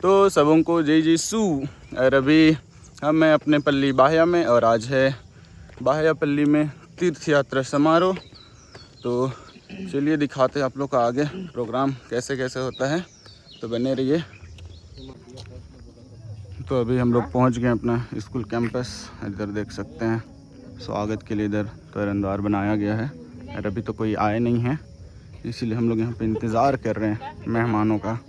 तो सबको जय यीशु। और अभी हम हैं अपने पल्ली बाह्या में और आज है बाह्या पल्ली में तीर्थ यात्रा समारोह। तो चलिए दिखाते हैं आप लोग का आगे प्रोग्राम कैसे कैसे होता है, तो बने रहिए। तो अभी हम लोग पहुंच गए अपना स्कूल कैंपस। इधर देख सकते हैं स्वागत के लिए इधर तोरणद्वार बनाया गया है और अभी तो कोई आए नहीं है, इसीलिए हम लोग यहाँ पे इंतज़ार कर रहे हैं मेहमानों का।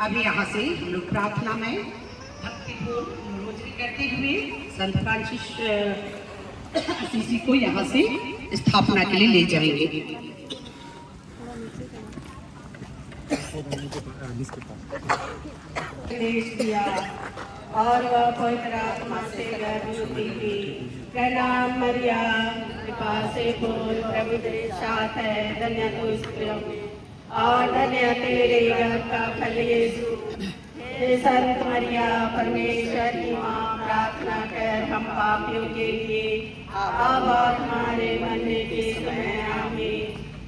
अभी यहाँ से हम लोग प्रार्थना में भक्तिपूर्ण रोजरी करते हुए संत फ्रांसिस असीसी को यहाँ से स्थापना के लिए ले जाएंगे। दिया और वह पवित्र आत्मा से गर्भवती हुई। प्रणाम मरिया, कृपा से पूर्ण, प्रभु तेरे साथ है, धन्य तू स्त्रियों में और धन्य तेरे गर्भ का फल यीशु। हे संत मरिया, परमेश्वर की माँ, प्रार्थना कर हम पापियों के लिए अब और हमारे मरने के समय आमीन।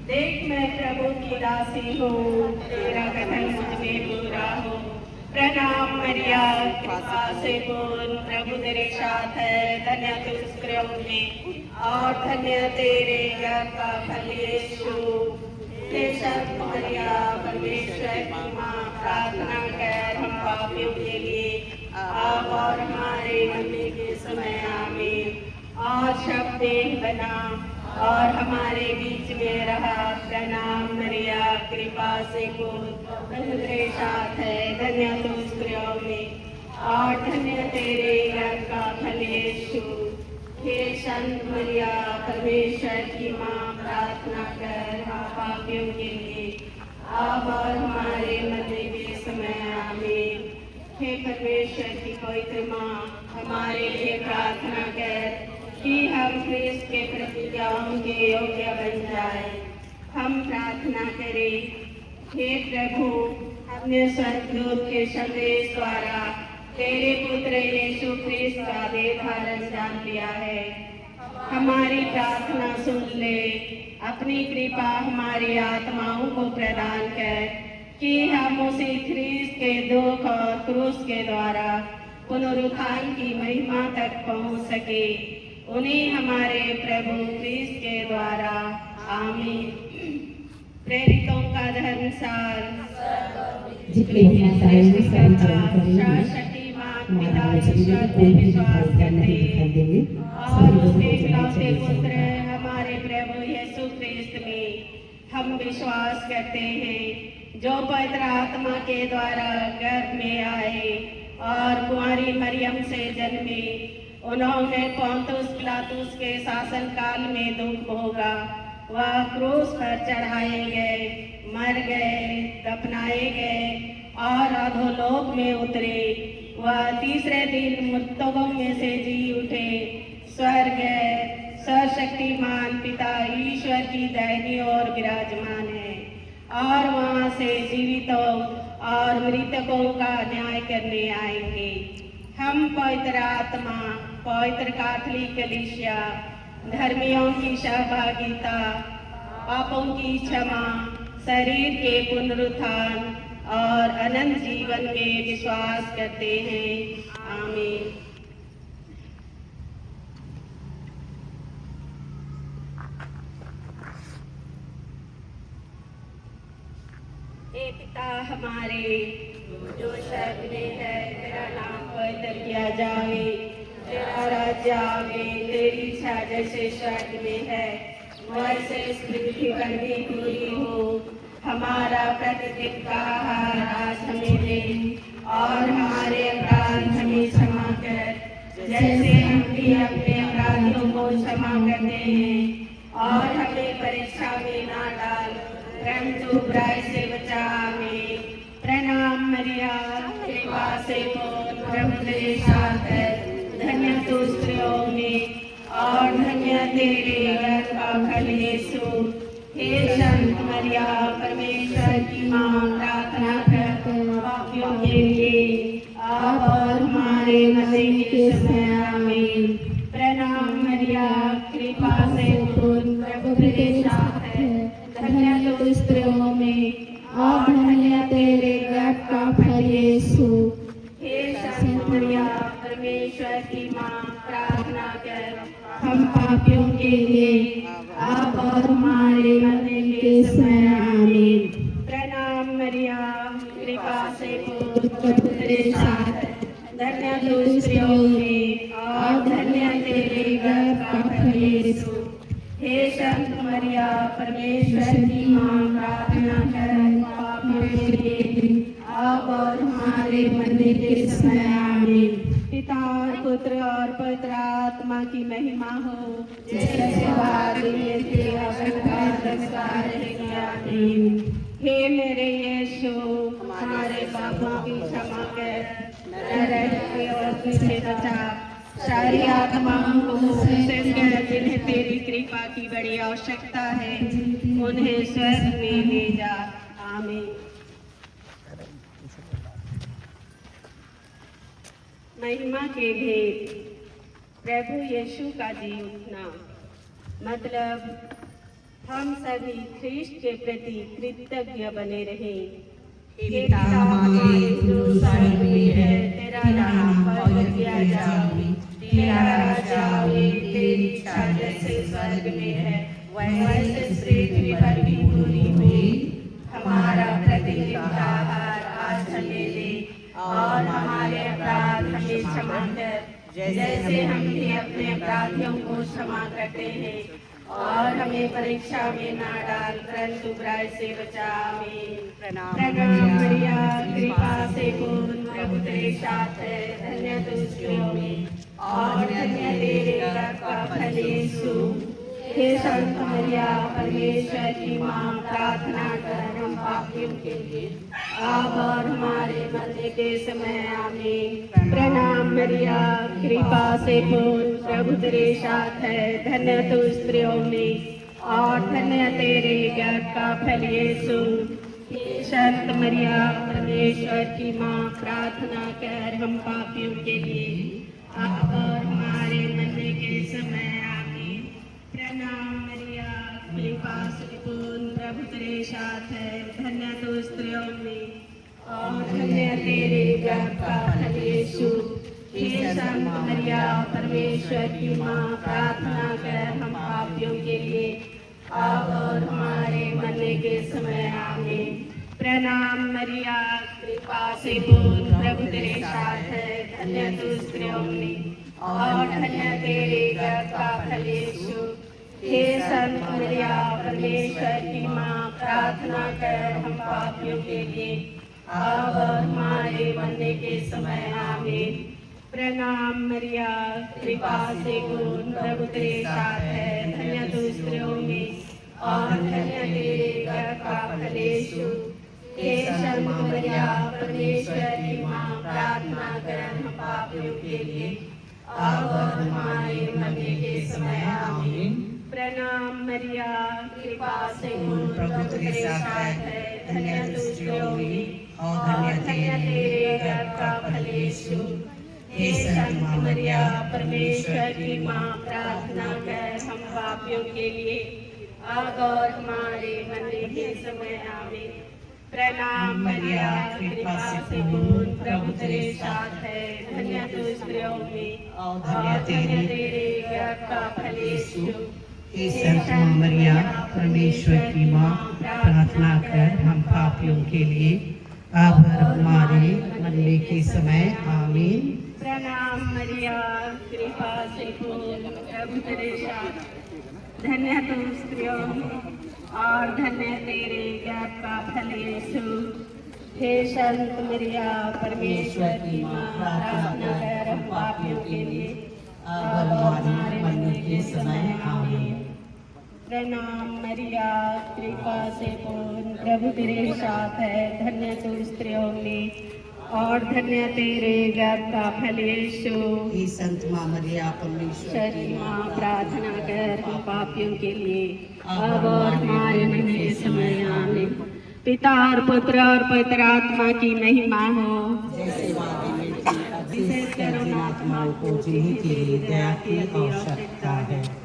देख मैं प्रभु की दासी हूँ, तेरा कथन मुझ में पूरा हो। प्रणाम मरिया, कृपा से पूर्ण, प्रभु तेरे साथ है, धन्य तू स्त्रियों में और धन्य तेरे गर्भ का फल यीशु। हे संत मरिया, परमेश्वर की माँ, प्रार्थना कर हम पापियों के लिए अब और हमारे मरने के समय आमीन। और शब्द बना और हमारे बीच में रहा। प्रणाम मरिया, कृपा से पूर्ण, प्रभु तेरे साथ है, धन्य तू स्त्रियों में और धन्य तेरे गर्भ का फल यीशु। हे संत मरिया, परमेश्वर की माँ, प्रार्थना कर हम पापियों के लिए अब और हमारे मरने के समय आमीन। हे परमेश्वर की पवित्र माँ, हमारे लिए प्रार्थना कर कि हम ख्रीस्त के प्रतिज्ञाओं के योग्य बन जाए। हम प्रार्थना करें। हे प्रभु, हमने स्वर्गदूत के संदेश द्वारा तेरे पुत्र यीशु ख्रीस्त का देह धारण जान लिया है। हमारी प्रार्थना सुन ले। अपनी कृपा हमारी आत्माओं को प्रदान कर कि हम उसी ख्रीस्त के दुख और क्रूस के द्वारा पुनरुत्थान की महिमा तक पहुंच सके। उन्हीं हमारे प्रभु ख्रीस्त के द्वारा आमीन। प्रेरितों का धर्मसार विश्वास करते और उसके इकलौते पुत्र हमारे प्रभु यीशु ख्रीस्त में हम विश्वास करते हैं, जो पवित्र आत्मा के द्वारा गर्भ में आए और कुंवारी मरियम से जन्मे। उन्होंने पोंतुस पिलातुस के शासन काल में दुख भोगा। वह क्रूस पर चढ़ाए गए, मर गए, दफनाए गए और अधोलोक में उतरे। वह तीसरे दिन मृतकों में से जी उठे, स्वर्ग गए, सर्वशक्तिमान पिता ईश्वर की दाहिनी ओर विराजमान है और वहां से जीवितों और मृतकों का न्याय करने आएंगे। हम पवित्र आत्मा, पवित्र कैथोलिक कलीसिया, धर्मियों की सहभागिता, पापों की क्षमा, शरीर के पुनरुत्थान और अनंत जीवन में विश्वास करते हैं। आमीन। हे पिता हमारे जो स्वर्ग में है, तेरा नाम पवित्र किया जाए, तेरा राज्य आवे, तेरी इच्छा जैसे स्वर्ग में है वैसे इस पृथ्वी पर भी पूरी हो। हमारा प्रतिदिन का आहार आज हमें दे और हमारे अपराध हमें क्षमा कर, जैसे हम भी अपने अपराधियों को क्षमा करते हैं, और हमें परीक्षा में ना डाल परंतु बुराई से बचा। आमीन। प्रणाम मरिया, कृपा से पूर्ण, प्रभु तेरे साथ है, धन्य तू स्त्रियों में और धन्य तेरे गर्भ का फल यीशु। हे संत मरिया, परमेश्वर की माँ, प्रार्थना कर पापियों के लिए अब और हमारे मरने के समय। आमीन। प्रणाम मरिया, कृपा से पूर्ण, प्रभु तेरे साथ है, धन्य तू स्त्रियों में और धन्य तेरे गर्भ का फल यीशु। हे संत मरिया, परमेश्वर की माँ, प्रार्थना कर हम पापियों के लिए अब और हमारे मरने के समय। आमीन। प्रणाम मरिया, कृपा से पूर्ण, प्रभु तेरे साथ है, धन्य तू स्त्रियों में और धन्य तेरे गर्भ का फल यीशु। हे संत मरिया, परमेश्वर की माँ, प्रार्थना कर पापियों के लिए अब और हमारे मरने के समय आमीन। पिता और पुत्र और पवित्र आत्मा की महिमा हो, जैसे आदि में थी सदा रहेगी आमीन। हे मेरे यीशु, हमारे पापों की क्षमा कर, नरक और तुझे बचा, सारी आत्माओं को विशेषकर जिन्हें तेरी कृपा की बड़ी आवश्यकता है, उन्हें स्वर्ग में ले जा। आमीन। महिमा के भेद। प्रभु यीशु का जी उठना, मतलब हम सभी ख्रीष्ट के प्रति कृतज्ञ बने रहें। हे पिता हमारे जो स्वर्ग में है, तेरा नाम पवित्र किया जाए, तेरा राज्य आए, तेरी इच्छा जैसे स्वर्ग में है वैसे पृथ्वी पर भी पूरी हुई। हमारा प्रतिदिन का आहार आज हमें दे, और हमारे अपराध हमें क्षमा कर, जैसे हम भी अपने अपराधियों को क्षमा करते हैं, और हमें परीक्षा में ना डाल, परंतु बुराई से बचा। आमीन। प्रणाम मरिया, कृपा से पूर्ण, प्रभु तेरे साथ है, धन्य तू स्त्रियों में, और धन्य तेरे गर्भ का फल यीशु। हे संत मरिया, परमेश्वर की माँ, प्रार्थना कर हम पापियों के लिए, अब और हमारे मरने के समय। आमीन। प्रणाम मरिया, कृपा से पूर्ण, प्रभु तेरे साथ है, धन्य तू स्त्रियों में, और धन्य तेरे गर्भ का फल यीशु। हे संत मरिया, परमेश्वर की माँ, प्रार्थना कर हम पापियों के लिए, अब और हमारे मरने के समय। आमीन। प्रणाम मरिया, कृपा से पूर्ण, प्रभु तेरे साथ है, धन्य तू स्त्रियों में, और धन्य तेरे गर्भ का फल यीशु। हे संत मरिया, परमेश्वर की माँ, प्रार्थना कर हम पापियों के लिए, अब और हमारे मरने के समय। आमीन। प्रणाम मरिया, कृपा से पूर्ण, प्रभु तेरे साथ है, धन्य तू स्त्रियों में, और धन्य तेरे गर्भ का फल यीशु। हे संत मरिया, परमेश्वर की माँ, प्रार्थना कर हम पापियों के लिए, अब और हमारे मरने के समय। आमीन। प्रणाम मरिया, कृपा से पूर्ण, प्रभु तेरे साथ है, धन्य तू स्त्रियों में, और धन्य तेरे गर्भ का फल यीशु। हे संत मरिया, परमेश्वर की माँ, प्रार्थना कर हम पापियों के लिए, अब और हमारे मरने के समय। आमीन। प्रणाम मरिया, कृपा से पूर्ण, प्रभु तेरे साथ है, धन्य तू स्त्रियों में, और धन्य तेरे गर्भ का फल यीशु। हे संत मरिया, परमेश्वर की माँ, प्रार्थना कर हम पापियों के लिए, अब और हमारे मरने के समय। आमीन। प्रणाम मरिया, कृपा से पूर्ण, प्रभु तेरे साथ है, धन्य तू स्त्रियों में, और धन्य तेरे गर्भ का फल यीशु। हे संत मरिया, परमेश्वर की माँ, प्रार्थना कर हम पापियों के लिए, अब और हमारे मरने के समय। आमीन। प्रणाम मरिया, कृपा से पूर्ण, प्रभु तेरे साथ, धन्य तू स्त्रियों में, और धन्य तेरे गर्भ का फल यीशु। हे संत मरिया, परमेश्वर की माँ, प्रार्थना कर हम पापियों के लिए, अब और हमारे मरने के समय। आमीन। प्रणाम मरिया, कृपा से पूर्ण, प्रभु तेरे साथ है, धन्य तू स्त्रियों में, और धन्य तेरे गर्भ का फल यीशु। हे संत माँ मरिया, परमेश्वर की माँ, प्रार्थना कर हम पापियों के लिए, अब और हमारे मरने के समय। आमीन। पिता और पुत्र और पवित्र आत्मा की महिमा हो, जैसे वादे में थी, विशेष कर जिन आत्माओं को जिन्हें तेरी दया की आवश्यकता है।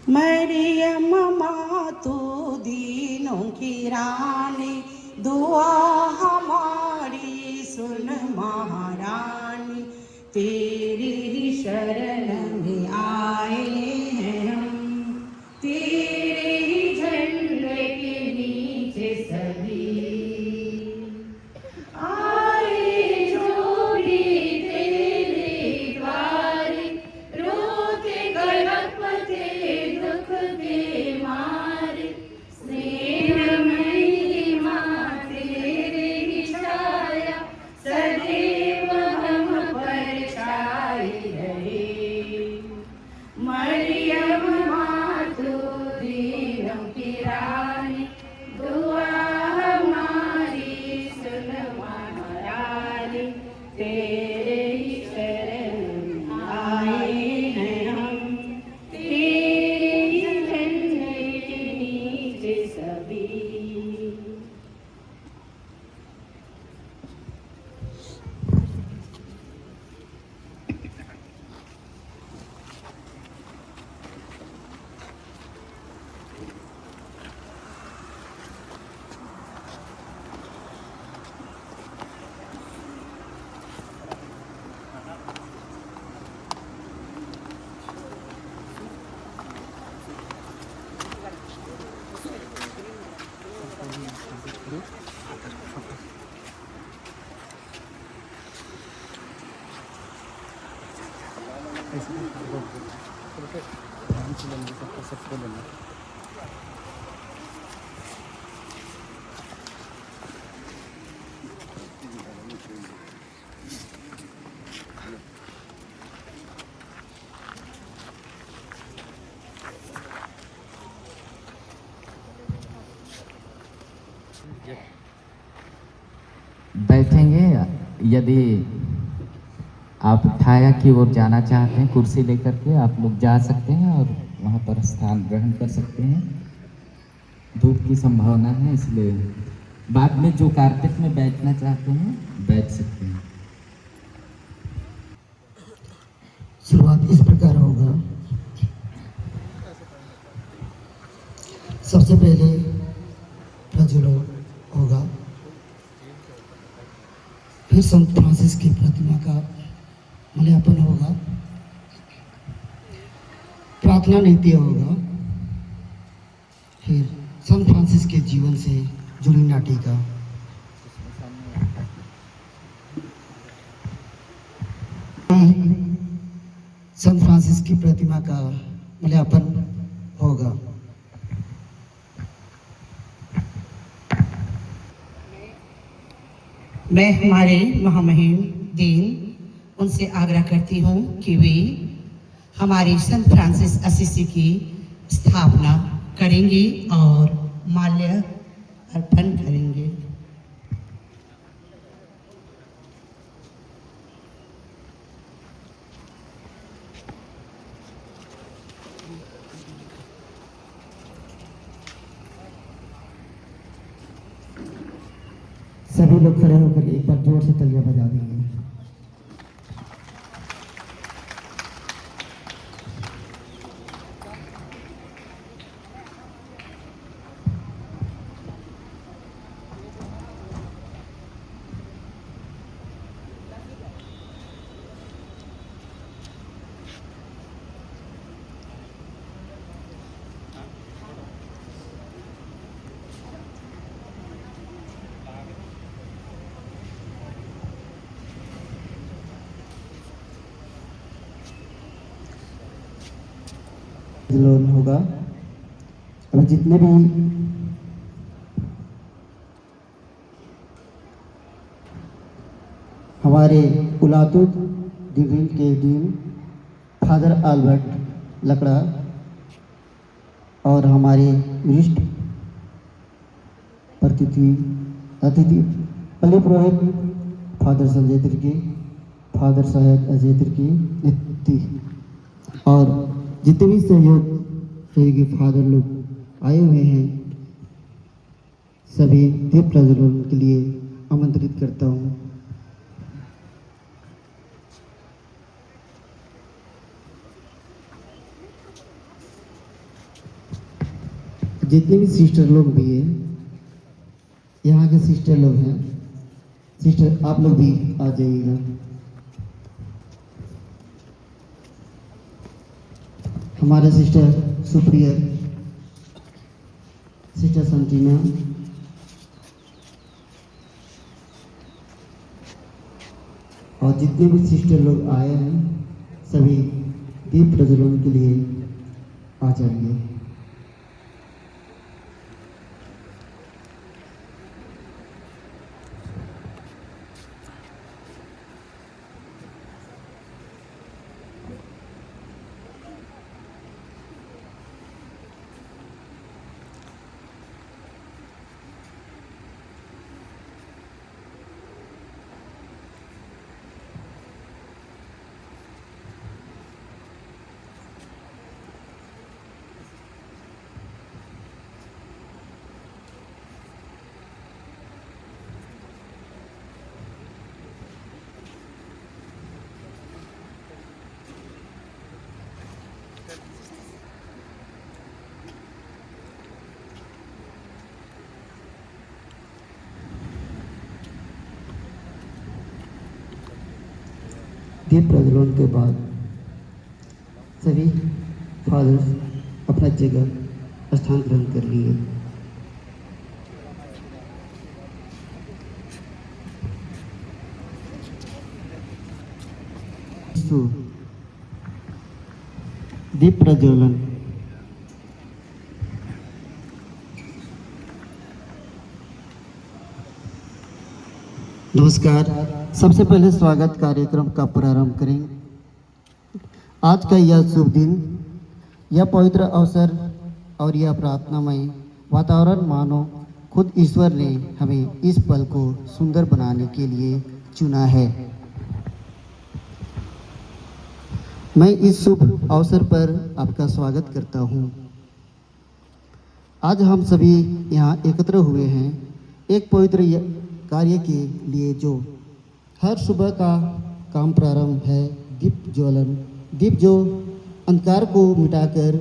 मरियम माँ तू दीनों की रानी, दुआ हमारी सुन महारानी, तेरी ही शरण में आए हैं हम, तेरे ही झंडे के नीचे सभी, सबको लेना। बैठेंगे। यदि आप छाया की ओर जाना चाहते हैं, कुर्सी लेकर के आप लोग जा सकते हैं और वहाँ पर स्थान ग्रहण कर सकते हैं। धूप की संभावना है, इसलिए बाद में जो कारपेट में बैठना चाहते हैं बैठ सकते हैं। शुरुआत इस प्रकार होगा। सबसे पहले प्रज्वलन होगा, फिर संत फ्रांसिस की प्रतिमा का माल्यार्पण होगा, प्रार्थना नृत्य होगा, फिर संत फ्रांसिस के जीवन से जुड़ी नाटिका, संत फ्रांसिस की प्रतिमा का माल्यार्पण होगा। मैं हमारे महामहिम दीन उनसे आग्रह करती हूँ कि वे हमारे संत फ्रांसिस असीसी की स्थापना करेंगे और माल्य अर्पण करेंगे। सभी लोग खड़े होकर एक बार जोर से तालियां बजा देंगे। लोन होगा और जितने भी हमारे उलातुत डिवीजन के डीन फादर अल्बर्ट लकड़ा और हमारे वरिष्ठ अतिथि पल्ली पुरोहित फादर संजय तिर्की, फादर साहेब अजय तिर्की और जितने भी सहयोगी फादर लोग आए हुए हैं, सभी दीप प्रज्वलन के लिए आमंत्रित करता हूँ। जितने भी सिस्टर लोग भी हैं, यहाँ के सिस्टर लोग हैं, सिस्टर आप लोग भी आ जाइएगा। हमारे सिस्टर सुप्रिया, सिस्टर संटीना, और जितने भी सिस्टर लोग आए हैं, सभी दीप प्रज्वलन के लिए आ जाएंगे। दीप प्रज्वलन के बाद सभी फादर्स अपना जगह स्थान ग्रहण कर लिए। दीप प्रज्वलन। नमस्कार। सबसे पहले स्वागत कार्यक्रम का प्रारंभ करेंगे। आज का यह शुभ दिन, यह पवित्र अवसर और यह प्रार्थनामय वातावरण मानो खुद ईश्वर ने हमें इस पल को सुंदर बनाने के लिए चुना है। मैं इस शुभ अवसर पर आपका स्वागत करता हूं। आज हम सभी यहाँ एकत्र हुए हैं एक पवित्र कार्य के लिए, जो हर सुबह का काम प्रारंभ है दीप ज्वलन। दीप जो अंधकार को मिटाकर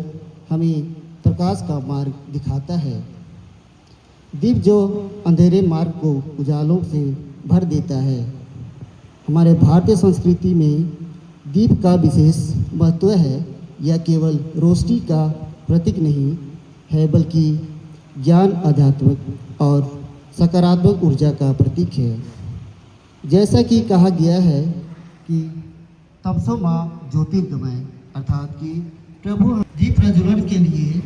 हमें प्रकाश का मार्ग दिखाता है। दीप जो अंधेरे मार्ग को उजालों से भर देता है। हमारे भारतीय संस्कृति में दीप का विशेष महत्व है। यह केवल रोशनी का प्रतीक नहीं है, बल्कि ज्ञान, आध्यात्मिक और सकारात्मक ऊर्जा का प्रतीक है। जैसा कि कहा गया है कि तमसो माँ ज्योतिर्गमय, अर्थात कि प्रभु दीप प्रज्वलन के लिए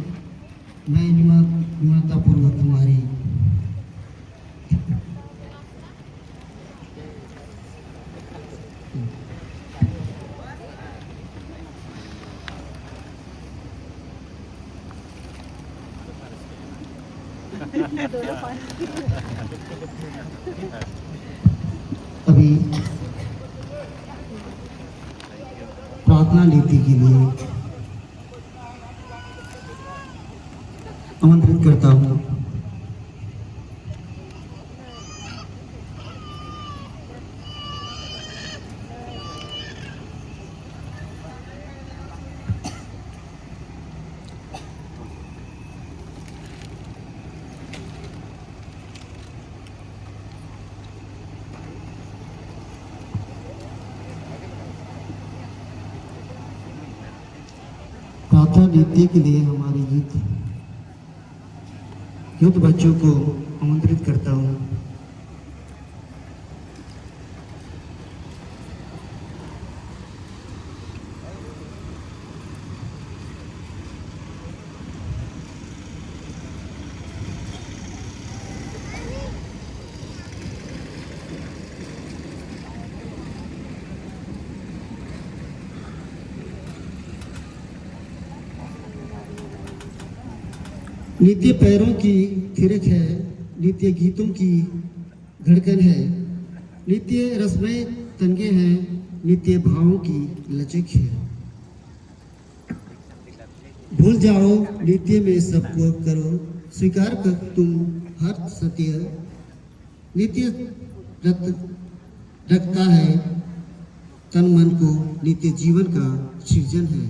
मैं निम्रतापूर्वक तुम्हारी अभी प्रार्थना नीति के लिए आमंत्रित करता हूँ। प्रार्थना नृत्य के लिए हमारे युद्ध बच्चों को आमंत्रित करता हूँ। नित्य पैरों की थिरक है, नित्य गीतों की धड़कन है, नित्य रस्में तंगे हैं, नित्य भावों की लचक है। भूल जाओ नित्य में सबको करो स्वीकार कर तुम हर सत्य। नित्य रखता है तन मन को, नित्य जीवन का सृजन है।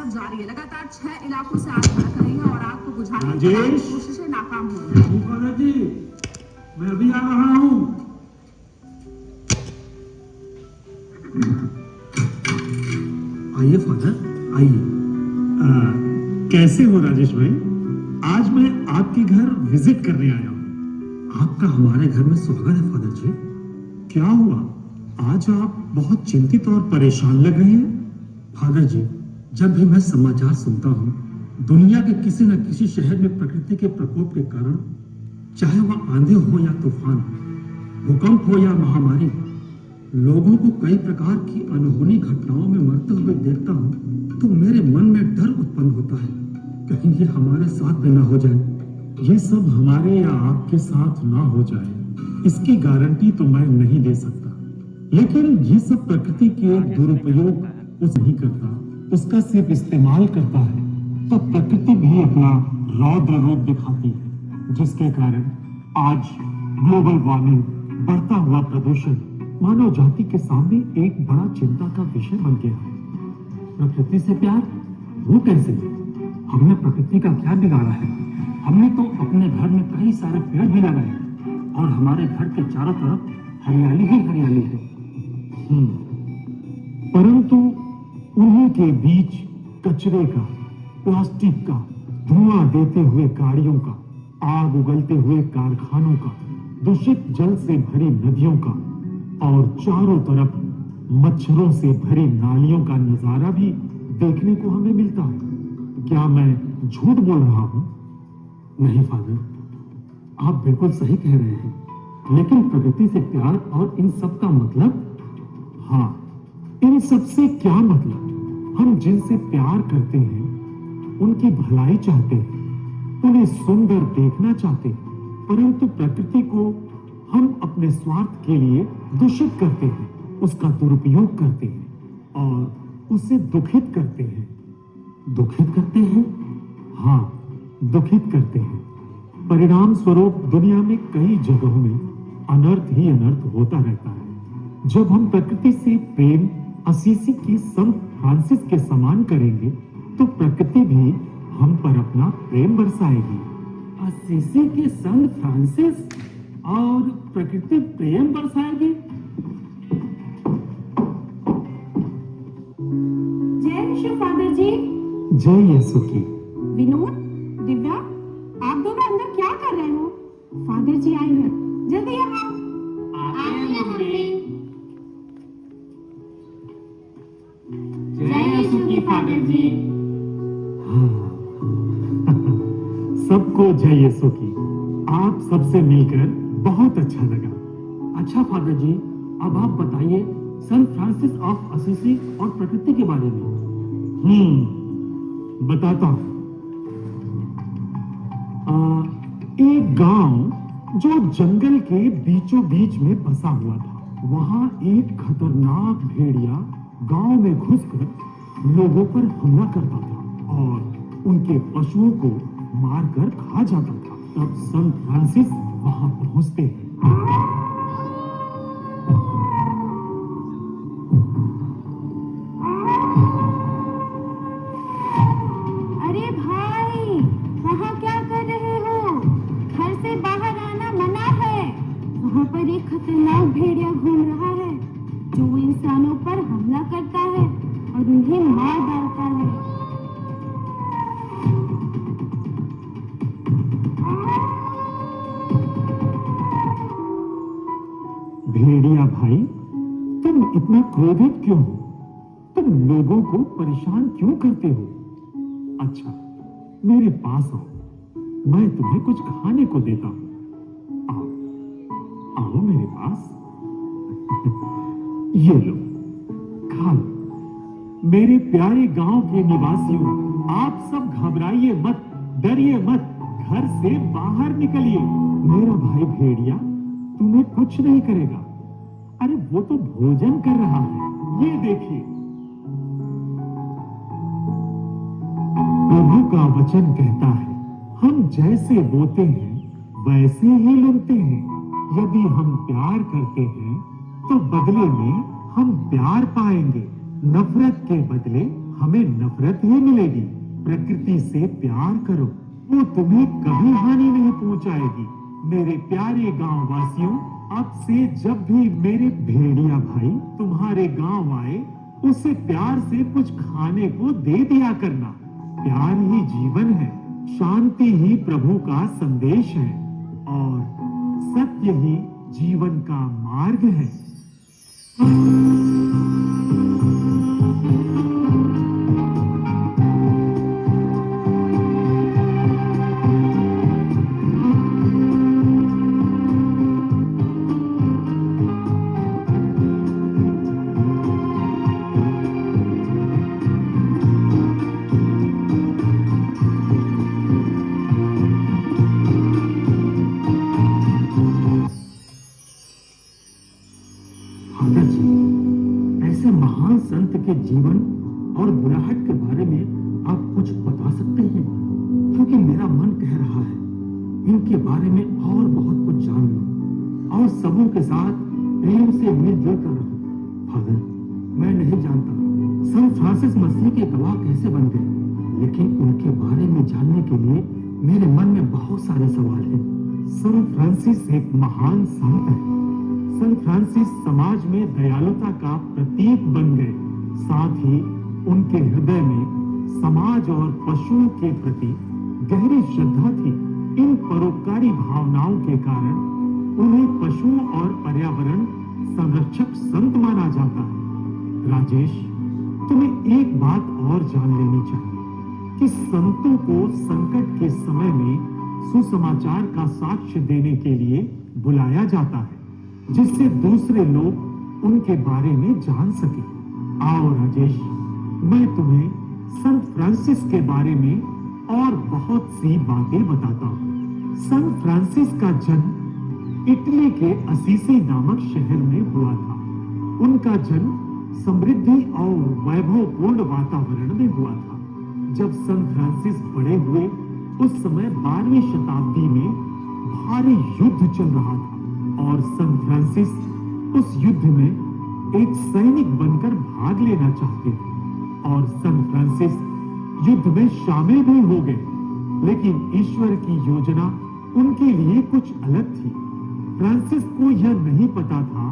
जारी है। लगातार 6 इलाकों से आग भड़क रही है और आग को बुझाने की कोशिशें नाकाम हो रही हैं। फादर जी, मैं अभी आ रहा हूँ। आइए फादर, आइए। कैसे हो राजेश भाई? आज मैं आपके घर विजिट करने आया हूँ। आपका हमारे घर में स्वागत है फादर जी। क्या हुआ, आज आप बहुत चिंतित और परेशान लग रहे हैं? फादर जी, जब भी मैं समाचार सुनता हूँ दुनिया के किसी न किसी शहर में प्रकृति के प्रकोप के कारण, चाहे वह आंधी हो या तूफान, भूकंप हो या महामारी, लोगों को कई प्रकार की अनहोनी घटनाओं में मरते हुए देखता हूँ तो मेरे मन में डर उत्पन्न होता है, कहीं ये हमारे साथ भी ना हो जाए। ये सब हमारे या आपके साथ ना हो जाए, इसकी गारंटी तो मैं नहीं दे सकता, लेकिन ये सब प्रकृति के दुरुपयोग उस नहीं करता, उसका सिर्फ इस्तेमाल करता है, तो प्रकृति भी अपना रौद्र रूप दिखाती है, जिसके कारण आज ग्लोबल वार्मिंग, बढ़ता हुआ प्रदूषण मानव जाति के सामने एक बड़ा चिंता का विषय बन गया है। प्रकृति से प्यार, वो कैसे? हमने प्रकृति का क्या बिगाड़ा है? हमने तो अपने घर में कई सारे पेड़ भी लगाए और हमारे घर के चारों तरफ हरियाली ही हरियाली है। परंतु उन्हीं के बीच कचरे का, प्लास्टिक का, धुआं देते हुए गाड़ियों का, आग उगलते हुए कारखानों का, दूषित जल से भरी नदियों का और चारों तरफ मच्छरों से भरी नालियों का नजारा भी देखने को हमें मिलता है। क्या मैं झूठ बोल रहा हूं? नहीं फादर, आप बिल्कुल सही कह रहे हैं। लेकिन प्रकृति से प्यार और इन सब का मतलब, हाँ, इन सब से क्या मतलब? हम जिनसे प्यार करते हैं उनकी भलाई चाहते हैं, उन्हें सुंदर देखना चाहते हैं, परंतु प्रकृति को हम अपने स्वार्थ के लिए दूषित करते हैं, उसका दुरुपयोग करते हैं और उसे दुखित करते हैं। दुखित करते हैं? हाँ, दुखित करते हैं। परिणाम स्वरूप दुनिया में कई जगहों में अनर्थ ही अनर्थ होता रहता है। जब हम प्रकृति से प्रेम असीसी के संत फ्रांसिस के समान करेंगे तो प्रकृति भी हम पर अपना प्रेम बरसाएगी। असीसी के संत फ्रांसिस और प्रकृति प्रेम बरसाएगी? जय यीशु फादर जी। जय यीशु की। विनोद, दिव्या, आप दोनों अंदर क्या कर रहे हो? फादर जी आए हैं, जल्दी यहाँ। जय यीशु की फादर जी। सबको जय यीशु की। आप सबसे मिलकर बहुत अच्छा लगा। अच्छा फादर जी, अब आप बताइए संत फ्रांसिस ऑफ असीसी और प्रकृति के बारे में। बताता हूं। एक गांव जो जंगल के बीचों बीच में बसा हुआ था, वहां एक खतरनाक भेड़िया गांव में घुसकर लोगों पर हमला करता था और उनके पशुओं को मारकर खा जाता था। तब संत फ्रांसिस वहां पहुंचते हैं। अरे भाई, वहाँ क्या कर रहे हो? घर से बाहर आना मना है। वहाँ पर एक खतरनाक भेड़िया घूम रहा है जो इंसानों पर हमला करता है और उन्हें मार डालता है। भेड़िया भाई, तुम इतना क्रोधित क्यों हो? तुम लोगों को परेशान क्यों करते हो? अच्छा, मेरे पास आओ, मैं तुम्हें कुछ खाने को देता हूं। आओ, आओ मेरे पास। ये लो, खा लो। मेरे प्यारे गांव के निवासियों, आप सब घबराइए मत, डरिए मत, घर से बाहर निकलिए। मेरा भाई भेड़िया तुम्हें कुछ नहीं करेगा। अरे वो तो भोजन कर रहा है, ये देखिए। प्रभु का वचन कहता है, हम जैसे बोते हैं वैसे ही लुनते हैं। यदि हम प्यार करते हैं तो बदले में हम प्यार पाएंगे। नफरत के बदले हमें नफरत ही मिलेगी। प्रकृति से प्यार करो, वो तुम्हें कभी हानि नहीं पहुंचाएगी। मेरे प्यारे गांव वासियों, अब से जब भी मेरे भेड़िया भाई तुम्हारे गांव आए, उसे प्यार से कुछ खाने को दे दिया करना। प्यार ही जीवन है, शांति ही प्रभु का संदेश है और सत्य ही जीवन का मार्ग है। फादर जी, ऐसे महान संत के जीवन और बुलाहट के बारे में आप कुछ बता सकते हैं? क्योंकि मेरा मन कह रहा है इनके बारे में और बहुत कुछ जान लूं और सबों के साथ प्रेम से मिलजुल कर रहूं। फादर, मैं नहीं जानता संत फ्रांसिस मसीह के गवाह कैसे बन गए, लेकिन उनके बारे में जानने के लिए मेरे मन में बहुत सारे सवाल हैं। संत फ्रांसिस एक महान संत है। संत फ्रांसिस समाज में दयालुता का प्रतीक बन गए। साथ ही उनके हृदय में समाज और पशुओं के प्रति गहरी श्रद्धा थी। इन परोपकारी भावनाओं के कारण उन्हें पशुओं और पर्यावरण संरक्षक संत माना जाता है। राजेश, तुम्हें एक बात और जान लेनी चाहिए कि संतों को संकट के समय में सुसमाचार का साक्ष्य देने के लिए बुलाया जाता है, जिससे दूसरे लोग उनके बारे में जान सके। आओ राजेश, मैं तुम्हें संत फ्रांसिस के बारे में और बहुत सी बातें बताता हूँ। संत फ्रांसिस का जन्म इटली के असीसी नामक शहर में हुआ था। उनका जन्म समृद्धि और वैभवपूर्ण वातावरण में हुआ था। जब संत फ्रांसिस बड़े हुए, उस समय 12वीं शताब्दी में भारी युद्ध चल रहा था और संत फ्रांसिस उस युद्ध में एक सैनिक बनकर भाग लेना चाहते थे और संत फ्रांसिस युद्ध में शामिल भी हो गए, लेकिन ईश्वर की योजना उनके लिए कुछ अलग थी। फ्रांसिस को यह नहीं पता था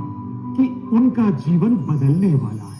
कि उनका जीवन बदलने वाला है।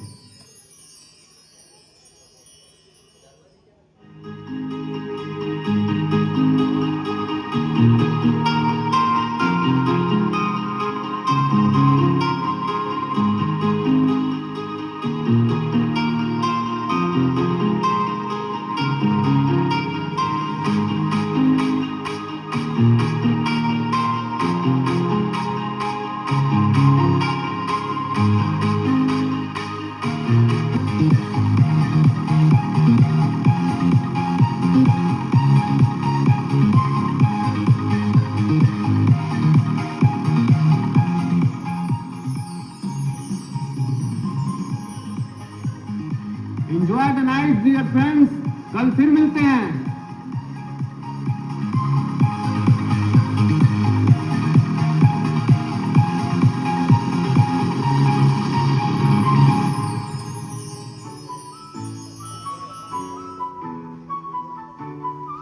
Enjoy the night dear friends, कल फिर मिलते हैं।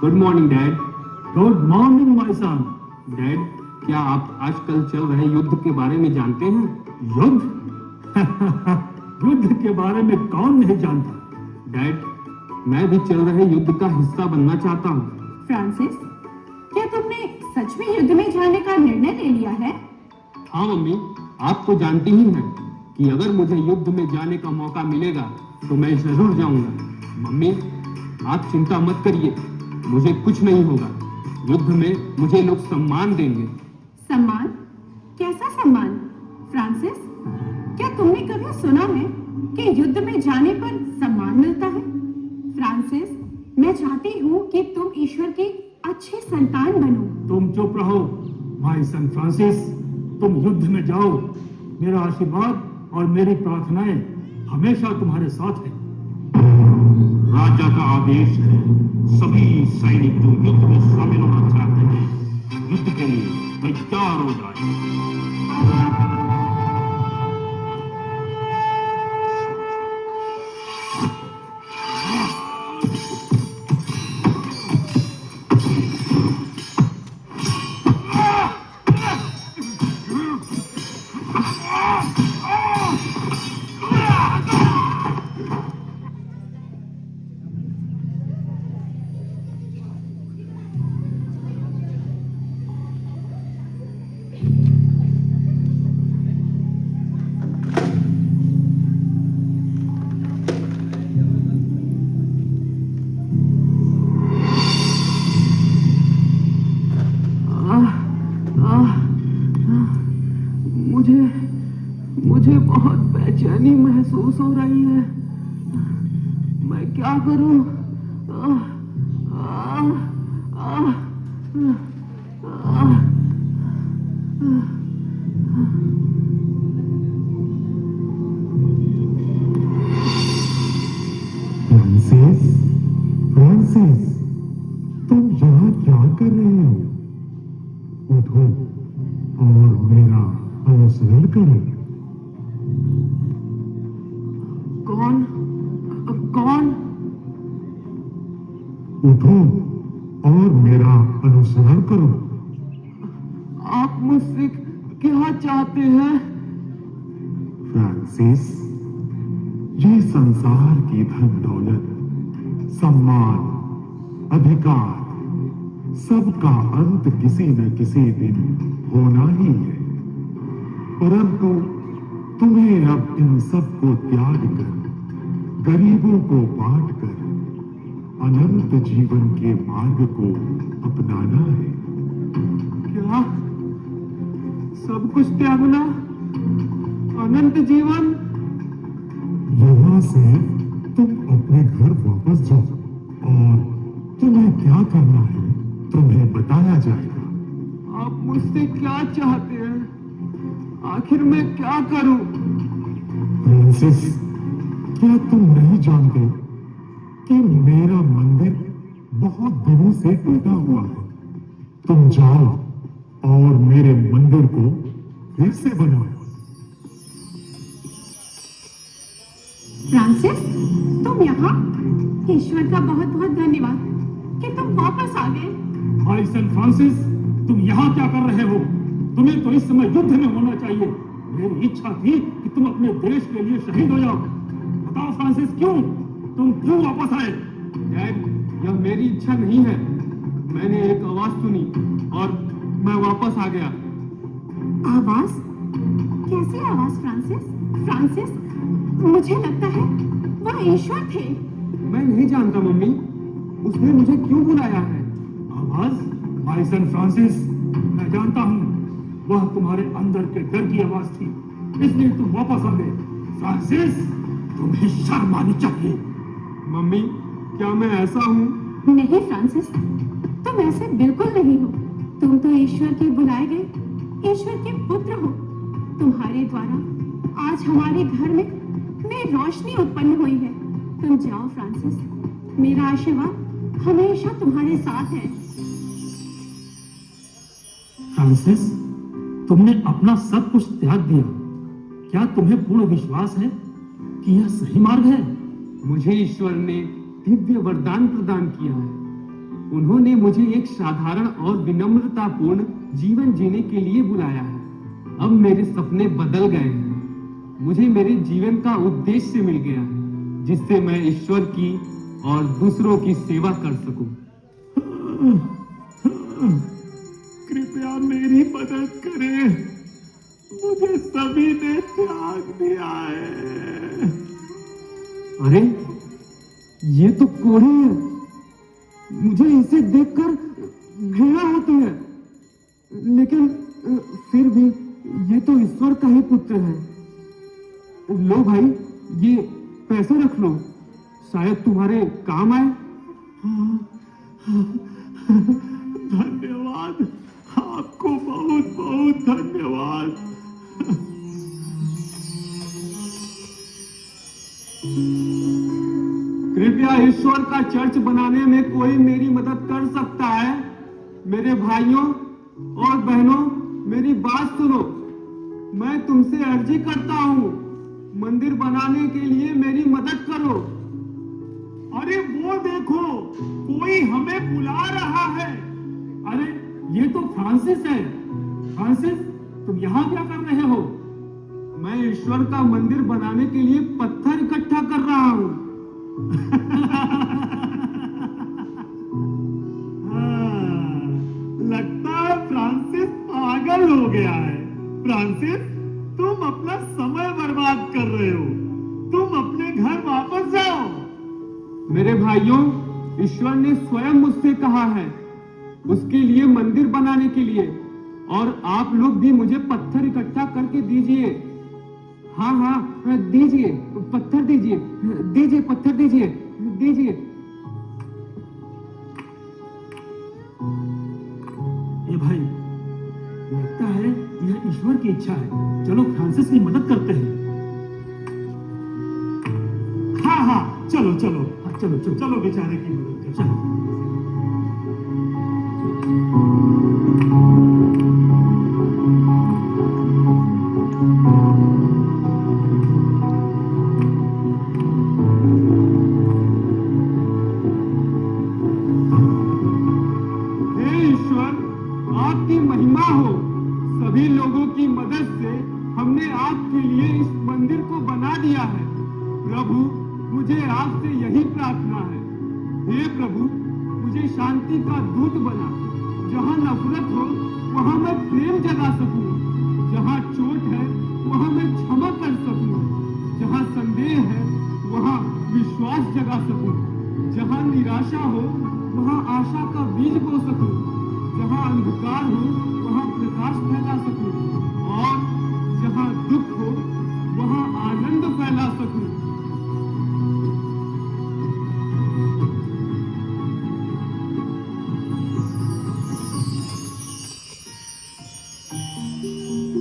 Good morning dad. Good morning my son. Dad, क्या आप आजकल चल रहे युद्ध के बारे में जानते हैं? युद्ध? युद्ध के बारे में कौन नहीं जानता? डैड, मैं भी चल रहे युद्ध का हिस्सा बनना चाहता हूँ। फ्रांसिस, क्या तुमने सच में युद्ध में जाने का निर्णय ले लिया है? हाँ मम्मी, आप तो जानती ही हैं कि अगर मुझे युद्ध में जाने का मौका मिलेगा तो मैं जरूर जाऊंगा। मम्मी, आप चिंता मत करिए, मुझे कुछ नहीं होगा। युद्ध में मुझे लोग सम्मान देंगे। सम्मान? कैसा सम्मान? फ्रांसिस, क्या तुमने कभी सुना है कि युद्ध में जाने पर सम्मान मिलता है? फ्रांसिस, मैं चाहती हूँ कि तुम ईश्वर के अच्छे संतान बनो। तुम चुप रहो माय सन फ्रांसिस, तुम युद्ध में जाओ। मेरा आशीर्वाद और मेरी प्रार्थनाएं हमेशा तुम्हारे साथ है। राजा का आदेश है, सभी सैनिक जो युद्ध में शामिल होना चाहते हैं, युद्ध के लिए तैयार हो जाए। मुझे बहुत बेचैनी महसूस हो रही है। मैं क्या करूं? फ्रांसिस, फ्रांसिस, तुम यहाँ क्या कर रहे हो? उठो और मेरा अनुसरण करो। कौन? कौन? उठो और मेरा अनुसरण करो। आप मुझसे क्या चाहते हैं? फ्रांसिस, ये संसार की धन दौलत, सम्मान, अधिकार, सबका अंत किसी न किसी दिन होना ही है। परंतु तुम्हें अब इन सब को त्याग कर गरीबों को बांट कर अनंत जीवन के मार्ग को अपनाना है। क्या सब कुछ त्यागना? अनंत जीवन? यहाँ से तुम अपने घर वापस जाओ और तुम्हें क्या करना है तुम्हें बताया जाएगा। आप मुझसे क्या चाहते हैं? आखिर मैं क्या करूं? फ्रांसिस, क्या तुम नहीं जानते कि मेरा मंदिर बहुत दिनों से टूटा हुआ है? तुम जाओ और मेरे मंदिर को फिर से बनाओ। फ्रांसिस, तुम यहाँ? ईश्वर का बहुत बहुत धन्यवाद कि तुम वापस आ गए। भाई सेंट फ्रांसिस, तुम यहाँ क्या कर रहे हो? तुम्हें तो इस समय युद्ध में होना चाहिए। मेरी इच्छा थी कि तुम अपने देश के लिए शहीद हो जाओ। बताओ फ्रांसिस, तुम क्यों वापस आए? डैड, यह मेरी इच्छा नहीं है। मैंने एक आवाज सुनी और मैं वापस आ गया। आवाज? कैसी आवाज फ्रांसिस? फ्रांसिस, मुझे लगता है वह ईश्वर थे। मैं नहीं जानता मम्मी, उसने मुझे क्यों बुलाया है। आवाज? भाई सेंट फ्रांसिस, मैं जानता हूँ वह तुम्हारे अंदर के डर की आवाज थी, इसलिए तुम वापस आ गए। फ्रांसिस, तुम्हें शर्म आनी चाहिए। मम्मी, क्या मैं ऐसा हूँ? नहीं फ्रांसिस, तुम ऐसे बिल्कुल नहीं हो। तुम तो ईश्वर के बुलाए गए ईश्वर के पुत्र हो। तुम्हारे द्वारा आज हमारे घर में नई रोशनी उत्पन्न हुई है। तुम जाओ फ्रांसिस, मेरा आशीर्वाद हमेशा तुम्हारे साथ है। फ्रांसिस, तुमने अपना सब कुछ त्याग दिया। क्या तुम्हें पूर्ण विश्वास है कि यह सही मार्ग है? मुझे ईश्वर ने दिव्य वरदान प्रदान किया है। उन्होंने मुझे एक साधारण और विनम्रतापूर्ण जीवन जीने के लिए बुलाया है। अब मेरे सपने बदल गए हैं। मुझे मेरे जीवन का उद्देश्य मिल गया है, जिससे मैं ईश्वर की और दूसरों की सेवा कर सकूं। कृपया मेरी मदद करें। मुझे सभी ने त्याग दिया है। अरे, ये तो कोढ़ी है। मुझे इसे देखकर घृणा होती है, लेकिन फिर भी ये तो ईश्वर का ही पुत्र है। लो भाई, ये पैसे रख लो, शायद तुम्हारे काम आए। धन्यवाद, आपको बहुत बहुत धन्यवाद। कृपया ईश्वर का चर्च बनाने में कोई मेरी मदद कर सकता है? मेरे भाइयों और बहनों, मेरी बात सुनो। मैं तुमसे अर्जी करता हूँ, मंदिर बनाने के लिए मेरी मदद करो। अरे वो देखो, कोई हमें बुला रहा है। अरे ये तो फ्रांसिस है। फ्रांसिस, तुम यहाँ क्या कर रहे हो? मैं ईश्वर का मंदिर बनाने के लिए पत्थर इकट्ठा कर रहा हूँ। लगता है फ्रांसिस पागल हो गया है। फ्रांसिस, तुम अपना समय बर्बाद कर रहे हो। तुम अपने घर वापस जाओ। मेरे भाइयों, ईश्वर ने स्वयं मुझसे कहा है उसके लिए मंदिर बनाने के लिए, और आप लोग भी मुझे पत्थर इकट्ठा करके दीजिए। हाँ हाँ, दीजिए, पत्थर दीजिए, दीजिए, पत्थर दीजिए, दीजिए। ये भाई, लगता है यह ईश्वर की इच्छा है। चलो फ्रांसिस की मदद करते हैं। हाँ हाँ, चलो चलो, चलो चलो चलो, बेचारे की मदद करो। चलो। आपकी महिमा हो। सभी लोगों की मदद से हमने आपके लिए इस मंदिर को बना दिया है। प्रभु, मुझे आपसे यही प्रार्थना है। हे प्रभु, मुझे शांति का दूत बना। जहाँ नफरत हो वहाँ मैं प्रेम जगा सकूं। जहाँ चोट है वहाँ मैं क्षमा कर सकूं, जहाँ संदेह है वहाँ विश्वास जगा सकूं, जहाँ निराशा हो वहाँ आशा का बीज बो सकूं, जहाँ अंधकार हो वहाँ प्रकाश फैला सकूं, और जहाँ दुख हो वहाँ आनंद फैला सकूं।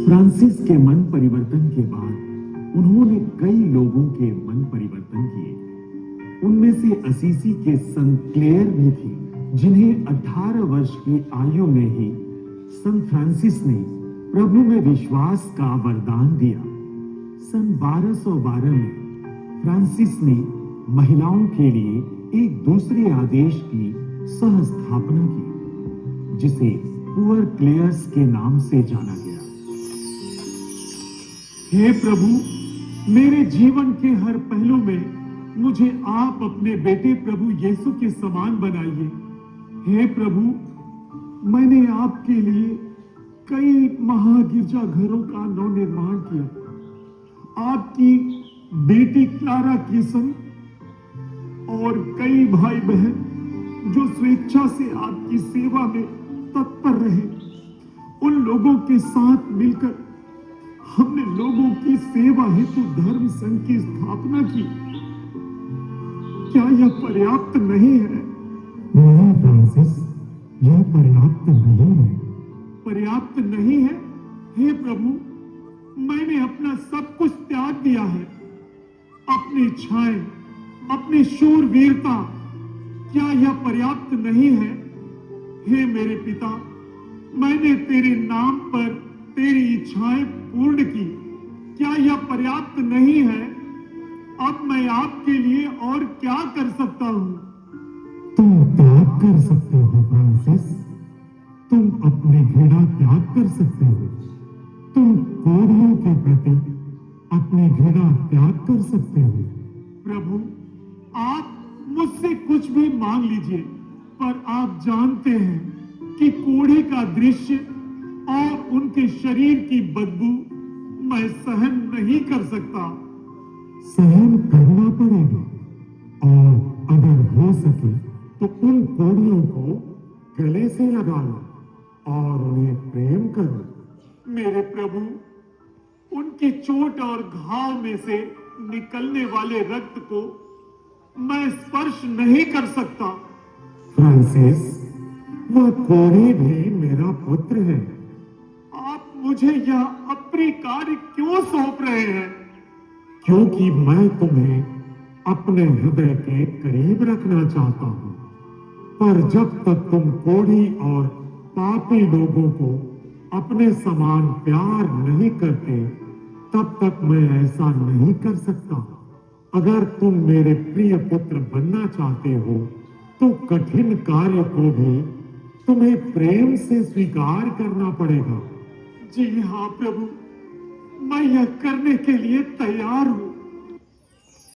फ्रांसिस के मन परिवर्तन के बाद उन्होंने कई लोगों के मन परिवर्तन किए। उनमें से असीसी के संत क्लेयर भी थी, जिन्हें 18 वर्ष की आयु में ही संत फ्रांसिस ने प्रभु में विश्वास का वरदान दिया। सन 1212 में फ्रांसिस ने महिलाओं के लिए एक दूसरे आदेश की सह स्थापना की, जिसे पुअर क्लेयर्स के नाम से जाना गया। हे प्रभु, मेरे जीवन के हर पहलू में मुझे आप अपने बेटे प्रभु यीशु के समान बनाइए। हे प्रभु, मैंने आपके लिए कई महागिरजाघरों का नवनिर्माण किया। आपकी बेटी क्लारा के संग और कई भाई बहन जो स्वेच्छा से आपकी सेवा में तत्पर रहे, उन लोगों के साथ मिलकर हमने लोगों की सेवा हेतु धर्म संघ की स्थापना की। क्या यह पर्याप्त नहीं है? नहीं फ्रांसिस, यह पर्याप्त नहीं है। पर्याप्त नहीं है? हे प्रभु, मैंने अपना सब कुछ त्याग दिया है। अपनी इच्छाएं, अपनी शूरवीरता, क्या यह पर्याप्त नहीं है? हे मेरे पिता, मैंने तेरे नाम पर तेरी इच्छाएं पूर्ण की। क्या यह पर्याप्त नहीं है? अब मैं आपके लिए और क्या कर सकता हूं? तुम त्याग कर सकते हो फ्रांसिस। तुम अपनी घृणा त्याग कर सकते हो। तुम कोढ़ियों के प्रति अपनी घृणा त्याग कर सकते हो। प्रभु, आप मुझसे कुछ भी मांग लीजिए, पर आप जानते हैं कि कोढ़ी का दृश्य और उनके शरीर की बदबू मैं सहन नहीं कर सकता। सहन करना पड़ेगा, और अगर हो सके तो उन कोढ़ियों को गले से लगा लो और उन्हें प्रेम करो। मेरे प्रभु, उनकी चोट और घाव में से निकलने वाले रक्त को मैं स्पर्श नहीं कर सकता। फ्रांसिस, वह कोढ़ी भी मेरा पुत्र है। आप मुझे यह अप्रिय कार्य क्यों सौंप रहे हैं? क्योंकि मैं तुम्हें अपने हृदय के करीब रखना चाहता हूं। पर जब तक तुम कोढ़ी और पापी लोगों को अपने समान प्यार नहीं करते, तब तक मैं ऐसा नहीं कर सकता। अगर तुम मेरे प्रिय पुत्र बनना चाहते हो, तो कठिन कार्य को भी तुम्हें प्रेम से स्वीकार करना पड़ेगा। जी हाँ प्रभु, मैं यह करने के लिए तैयार हूं।